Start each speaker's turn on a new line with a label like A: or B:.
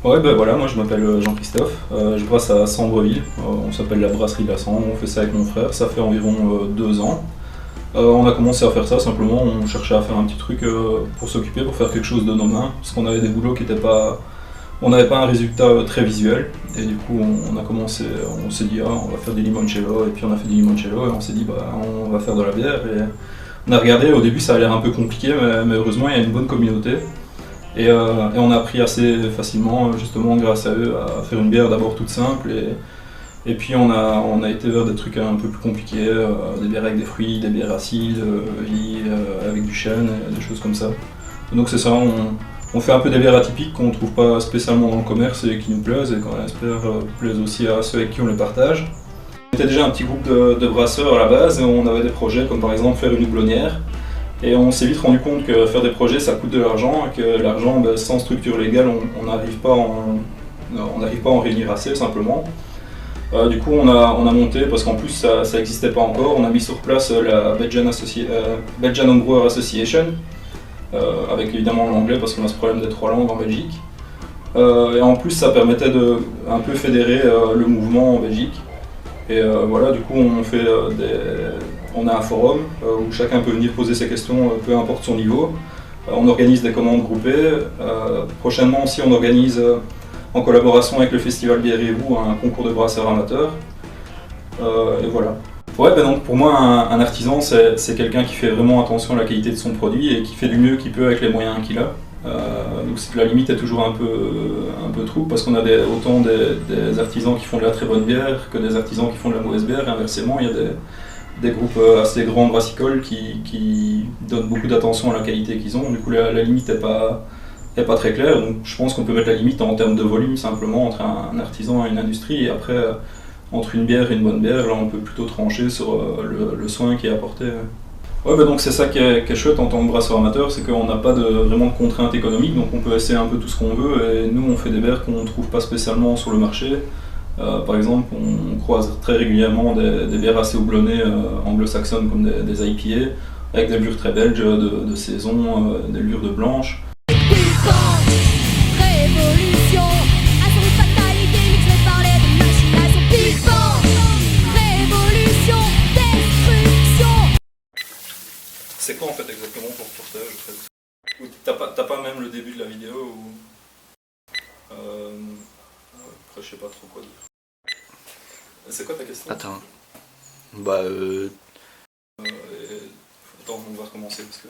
A: Ouais, ben voilà, moi je m'appelle Jean-Christophe, je brasse à Sambreville, on s'appelle la brasserie de la Sambre, on fait ça avec mon frère, ça fait environ 2 ans. On a commencé à faire ça simplement, on cherchait à faire un petit truc pour s'occuper, pour faire quelque chose de nos mains, parce qu'on avait des boulots qui n'étaient pas. On n'avait pas un résultat très visuel, et du coup on a commencé, on s'est dit ah, on va faire du limoncello, et puis on a fait du limoncello, et on s'est dit bah on va faire de la bière, et on a regardé, au début ça a l'air un peu compliqué, mais heureusement il y a une bonne communauté. Et on a appris assez facilement, justement grâce à eux, à faire une bière d'abord toute simple. Et puis on a été vers des trucs un peu plus compliqués, des bières avec des fruits, des bières acides, avec du chêne, des choses comme ça. Donc c'est ça, on fait un peu des bières atypiques qu'on ne trouve pas spécialement dans le commerce et qui nous plaisent et qu'on espère plaisent aussi à ceux avec qui on les partage. On était déjà un petit groupe de brasseurs à la base et on avait des projets comme par exemple faire une houblonnière. Et on s'est vite rendu compte que faire des projets ça coûte de l'argent et que l'argent sans structure légale on n'arrive pas, pas à en réunir assez simplement. Du coup on a monté, parce qu'en plus ça n'existait pas encore, on a mis sur place la Belgian Homebrewer Association, avec évidemment l'anglais parce qu'on a ce problème des 3 langues en Belgique. Et en plus ça permettait de un peu fédérer le mouvement en Belgique. Et voilà, du coup on a un forum où chacun peut venir poser ses questions, peu importe son niveau. On organise des commandes groupées. Prochainement aussi on organise, en collaboration avec le festival Bière et Vous, un concours de brasseurs amateurs. Et voilà. Ouais, ben donc pour moi un artisan c'est quelqu'un qui fait vraiment attention à la qualité de son produit et qui fait du mieux qu'il peut avec les moyens qu'il a. Donc la limite est toujours un peu trouble parce qu'on a autant des artisans qui font de la très bonne bière que des artisans qui font de la mauvaise bière, et inversement il y a des groupes assez grands brassicoles qui donnent beaucoup d'attention à la qualité qu'ils ont. Du coup la limite est pas très claire, donc je pense qu'on peut mettre la limite en termes de volume simplement entre un artisan et une industrie, et après entre une bière et une bonne bière, là on peut plutôt trancher sur le soin qui est apporté. Ouais, bah donc c'est ça qui est chouette en tant que brasseur amateur, c'est qu'on n'a pas vraiment de contraintes économiques, donc on peut essayer un peu tout ce qu'on veut, et nous on fait des bières qu'on ne trouve pas spécialement sur le marché. Par exemple, on croise très régulièrement des bières assez houblonnées anglo-saxonnes comme des IPA, avec des levures très belges de saison, des levures de blanche.
B: Révolution, à son fatalité, mixé par les machinations. Pivant, révolution, destruction.
A: C'est quoi en fait exactement ton reportage en fait? Ou t'as pas même le début de la vidéo ou... Après je sais pas trop quoi dire. C'est quoi ta question?
C: Attends. Bah
A: Attends, on va recommencer parce que...